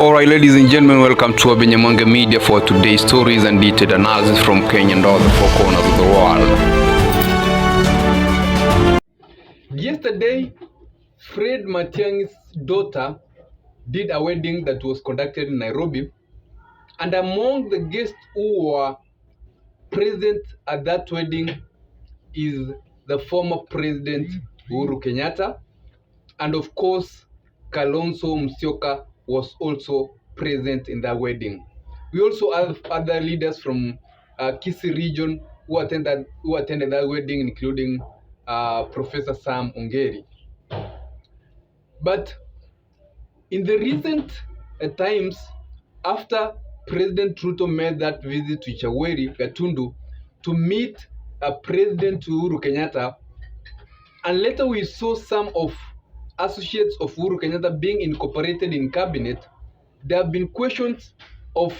Alright, ladies and gentlemen, welcome to Abenyamonge Media for today's stories and detailed analysis from Kenya and all the four corners of the world. Yesterday, Fred Matiang'i's daughter did a wedding that was conducted in Nairobi, and among the guests who were present at that wedding is the former president Uhuru Kenyatta, and of course, Kalonzo Musyoka was also present in that wedding. We also have other leaders from Kisii region who attended that wedding, including Professor Sam Ongeri. But in the recent times, after President Ruto made that visit to Chaweri, Gatundu, to meet President Uhuru Kenyatta, and later we saw some of associates of Uhuru Kenyatta being incorporated in cabinet, there have been questions of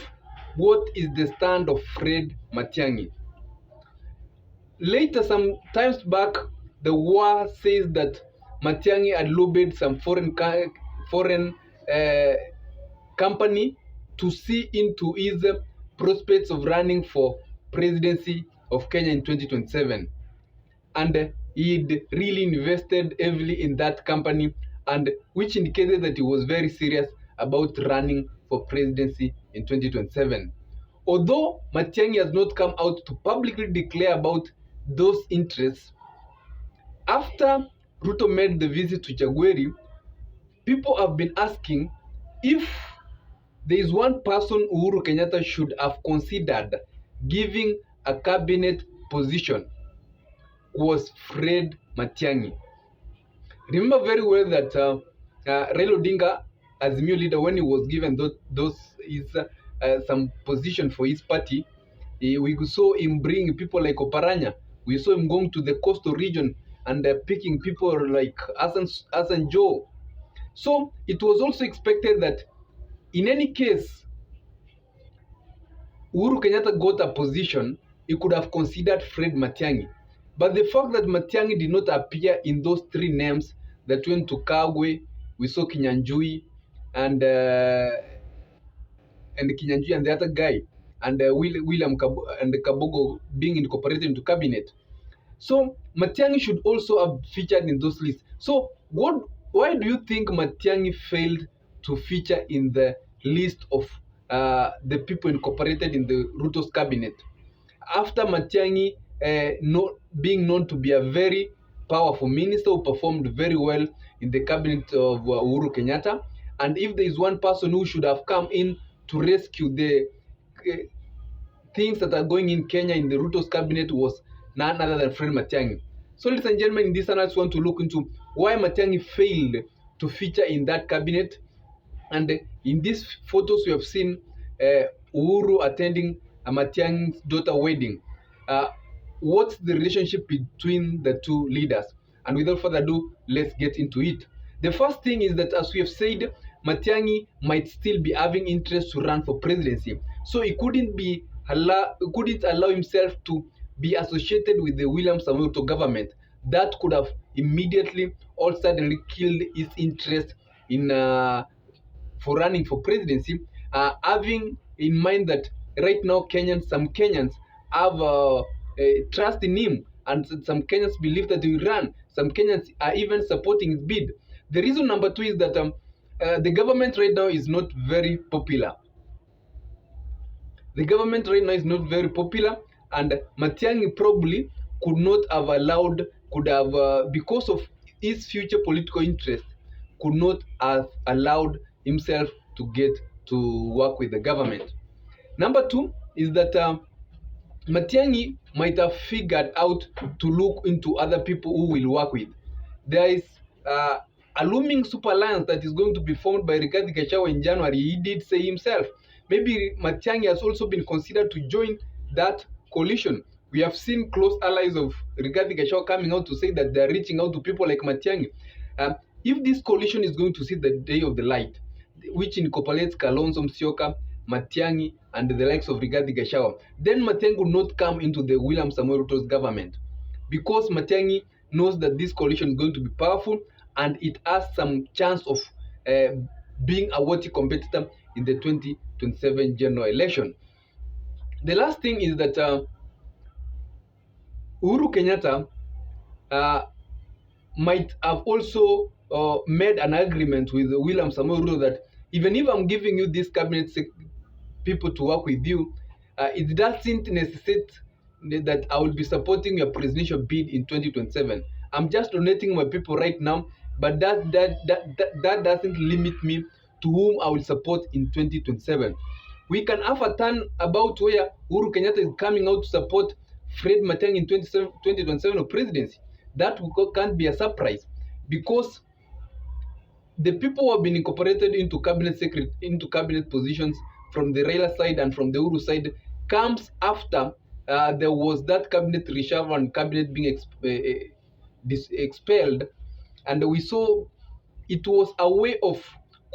what is the stand of Fred Matiang'i. Later, some times back, the war says that Matiang'i had lobbied some foreign company to see into his prospects of running for presidency of Kenya in 2027. And he'd really invested heavily in that company, and which indicated that he was very serious about running for presidency in 2027. Although Matiang'i has not come out to publicly declare about those interests, after Ruto made the visit to Chagweri, people have been asking if there is one person Uhuru Kenyatta should have considered giving a cabinet position, was Fred Matiang'i. Remember very well that Raila Odinga, as new leader, when he was given some position for his party, we saw him bring people like Oparanya. We saw him going to the coastal region and picking people like Hassan Joe. So it was also expected that in any case, Uhuru Kenyatta got a position, he could have considered Fred Matiang'i. But the fact that Matiang'i did not appear in those three names that went to Kagwe, we saw Kinyanjui and Kinyanjui and the other guy, and William Kabogo being incorporated into cabinet. So Matiang'i should also have featured in those lists. So why do you think Matiang'i failed to feature in the list of the people incorporated in the Ruto's cabinet? After Matiang'i being known to be a very powerful minister who performed very well in the cabinet of Uhuru Kenyatta, and if there is one person who should have come in to rescue the things that are going in Kenya in the Ruto's cabinet, was none other than Fred Matiang'i. So, ladies and gentlemen, in this analysis, want to look into why Matiang'i failed to feature in that cabinet. And in these photos, we have seen Uhuru attending Matiang'i's daughter wedding. What's the relationship between the two leaders? And without further ado, let's get into it. The first thing is that, as we have said, Matiang'i might still be having interest to run for presidency, so he couldn't allow himself to be associated with the William Samoei Ruto government. That could have immediately or suddenly killed his interest in for running for presidency, having in mind that right now some Kenyans have trust in him, and some Kenyans believe that he will run. Some Kenyans are even supporting his bid. The reason number two is that the government right now is not very popular. The government right now is not very popular, and Matiang'i probably could not have because of his future political interest, could not have allowed himself to get to work with the government. Number two is that Matiang'i might have figured out to look into other people who will work with. There is a looming super alliance that is going to be formed by Rigathi Gachagua in January. He did say himself. Maybe Matiang'i has also been considered to join that coalition. We have seen close allies of Rigathi Gachagua coming out to say that they are reaching out to people like Matiang'i. If this coalition is going to see the day of the light, which incorporates Kalonzo Musyoka, Matiang'i, and the likes of Rigathi Gachagua, then Matiang'i will not come into the William Samoei Ruto's government, because Matiang'i knows that this coalition is going to be powerful and it has some chance of being a worthy competitor in the 2027 general election. The last thing is that Uhuru Kenyatta might have also made an agreement with William Samoei Ruto that even if I'm giving you this cabinet people to work with you, it doesn't necessitate that I will be supporting your presidential bid in 2027. I'm just donating my people right now, but that doesn't limit me to whom I will support in 2027. We can have a turn about where Uhuru Kenyatta is coming out to support Fred Matiang'i in 2027 presidency. That can't be a surprise, because the people who have been incorporated into cabinet positions from the Raila side and from the Uhuru side comes after there was that cabinet reshuffle and cabinet being expelled, and we saw it was a way of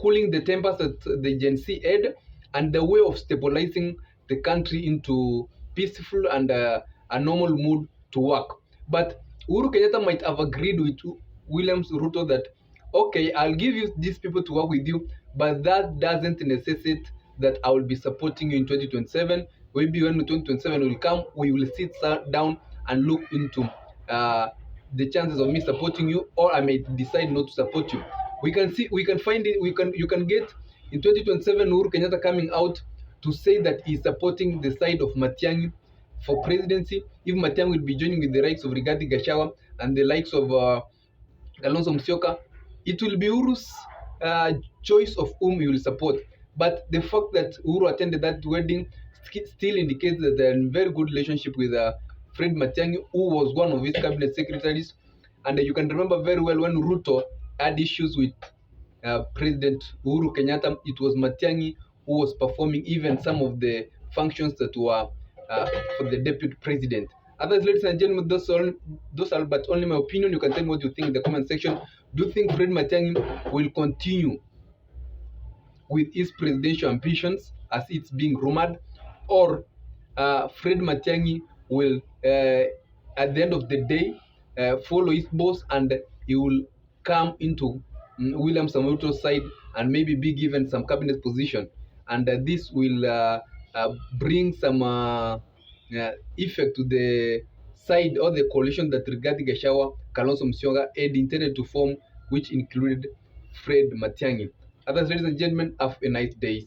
cooling the tempers that the Gen Z had, and the way of stabilizing the country into peaceful and a normal mood to work. But Uhuru Kenyatta might have agreed with William Ruto that, okay, I'll give you these people to work with you, but that doesn't necessitate that I will be supporting you in 2027. Maybe when 2027 will come, we will sit down and look into the chances of me supporting you, or I may decide not to support you. You can get in 2027 Uhuru Kenyatta coming out to say that he's supporting the side of Matiang'i for presidency. If Matiang'i will be joining with the likes of Rigathi Gachagua and the likes of Kalonzo Musyoka, it will be Uhuru's choice of whom he will support. But the fact that Uhuru attended that wedding still indicates that they're in very good relationship with Fred Matiang'i, who was one of his cabinet secretaries. And you can remember very well when Ruto had issues with President Uhuru Kenyatta, it was Matiang'i who was performing even some of the functions that were for the deputy president. Others, ladies and gentlemen, those are but only my opinion. You can tell me what you think in the comment section. Do you think Fred Matiang'i will continue with his presidential ambitions as it's being rumored, or Fred Matiang'i will, at the end of the day, follow his boss and he will come into William Samoei Ruto's side and maybe be given some cabinet position, and this will bring some effect to the side or the coalition that Rigathi Gachagua, Kalonzo Musyoka had intended to form, which included Fred Matiang'i. Others, ladies and gentlemen, have a nice day.